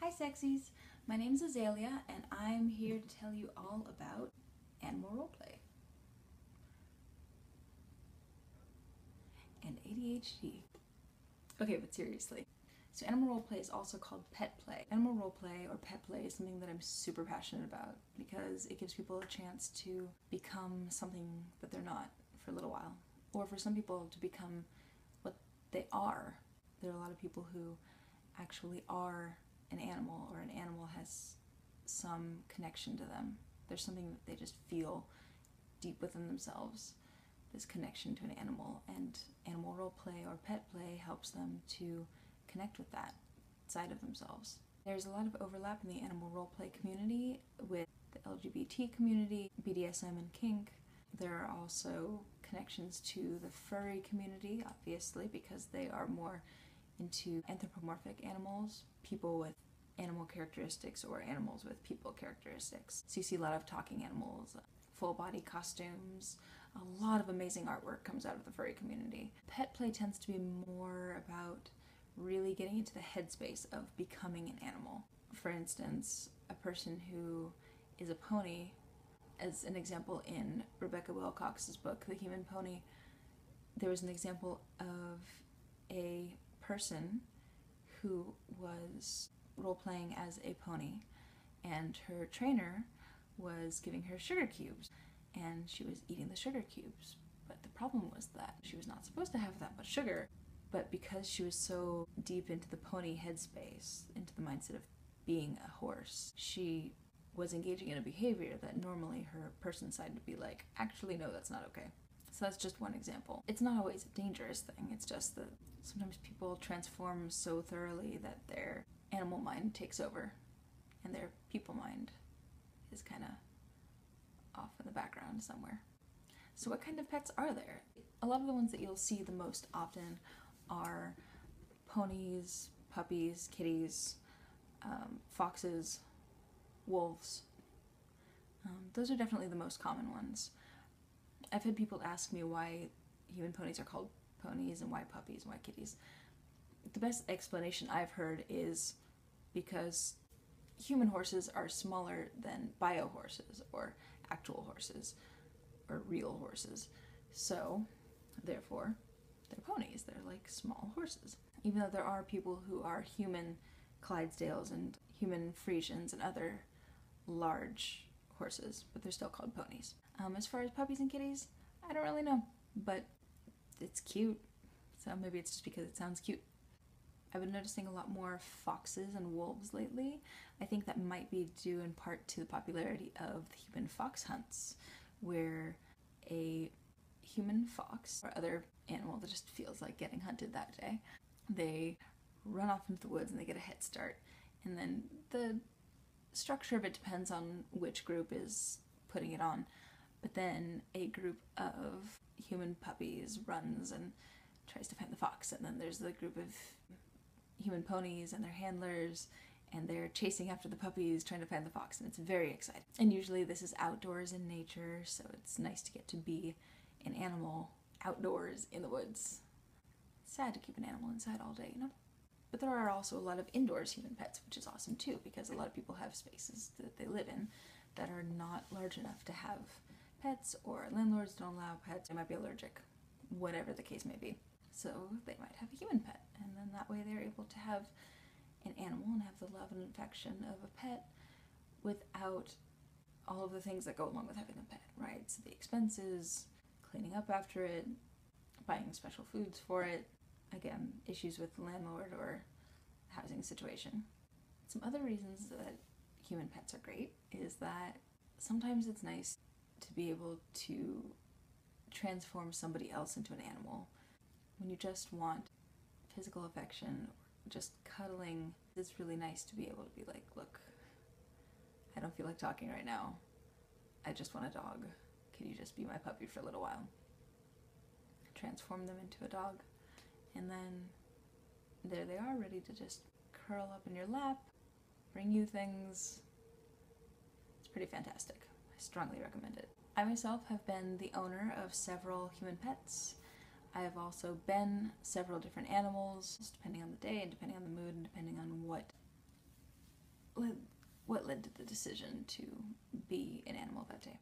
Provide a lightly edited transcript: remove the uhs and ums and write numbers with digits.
Hi sexies, my name's Azalea and I'm here to tell you all about animal roleplay and ADHD. Okay, but seriously. So animal roleplay is also called pet play. Animal roleplay or pet play is something that I'm super passionate about because it gives people a chance to become something that they're not for a little while. Or for some people to become what they are. There are a lot of people who actually are an animal, or an animal has some connection to them. There's something that they just feel deep within themselves, this connection to an animal, and animal role play or pet play helps them to connect with that side of themselves. There's a lot of overlap in the animal role play community with the LGBT community, BDSM and kink. There are also connections to the furry community, obviously, because they are more into anthropomorphic animals, people with animal characteristics or animals with people characteristics. So you see a lot of talking animals, full body costumes, a lot of amazing artwork comes out of the furry community. Pet play tends to be more about really getting into the headspace of becoming an animal. For instance, a person who is a pony, as an example in Rebecca Wilcox's book, The Human Pony, there was an example of a person who was role-playing as a pony, and her trainer was giving her sugar cubes, and she was eating the sugar cubes. But the problem was that she was not supposed to have that much sugar, but because she was so deep into the pony headspace, into the mindset of being a horse, she was engaging in a behavior that normally her person side would be like, actually no, that's not okay. So that's just one example. It's not always a dangerous thing, it's just that sometimes people transform so thoroughly that their animal mind takes over and their people mind is kind of off in the background somewhere. So what kind of pets are there? A lot of the ones that you'll see the most often are ponies, puppies, kitties, foxes, wolves. Those are definitely the most common ones. I've had people ask me why human ponies are called ponies and why puppies and why kitties. The best explanation I've heard is because human horses are smaller than bio horses or actual horses or real horses. So, therefore, they're ponies. They're like small horses. Even though there are people who are human Clydesdales and human Friesians and other large horses, but they're still called ponies. As far as puppies and kitties, I don't really know, but it's cute, so maybe it's just because it sounds cute. I've been noticing a lot more foxes and wolves lately. I think that might be due in part to the popularity of the human fox hunts, where a human fox or other animal that just feels like getting hunted that day, they run off into the woods and they get a head start, and then the structure of it depends on which group is putting it on, but then a group of human puppies runs and tries to find the fox, and then there's the group of human ponies and their handlers, and they're chasing after the puppies trying to find the fox, and it's very exciting. And usually this is outdoors in nature, so it's nice to get to be an animal outdoors in the woods. It's sad to keep an animal inside all day, you know? But there are also a lot of indoors human pets, which is awesome too, because a lot of people have spaces that they live in that are not large enough to have pets, or landlords don't allow pets, they might be allergic, whatever the case may be. So they might have a human pet, and then that way they're able to have an animal and have the love and affection of a pet without all of the things that go along with having a pet, right? So the expenses, cleaning up after it, buying special foods for it, again, issues with the landlord or housing situation. Some other reasons that human pets are great is that sometimes it's nice to be able to transform somebody else into an animal. When you just want physical affection, or just cuddling, it's really nice to be able to be like, look, I don't feel like talking right now. I just want a dog. Could you just be my puppy for a little while? Transform them into a dog, and then there they are, ready to just curl up in your lap, bring you things. It's pretty fantastic. I strongly recommend it. I myself have been the owner of several human pets. I have also been several different animals, depending on the day and depending on the mood and depending on what what led to the decision to be an animal that day.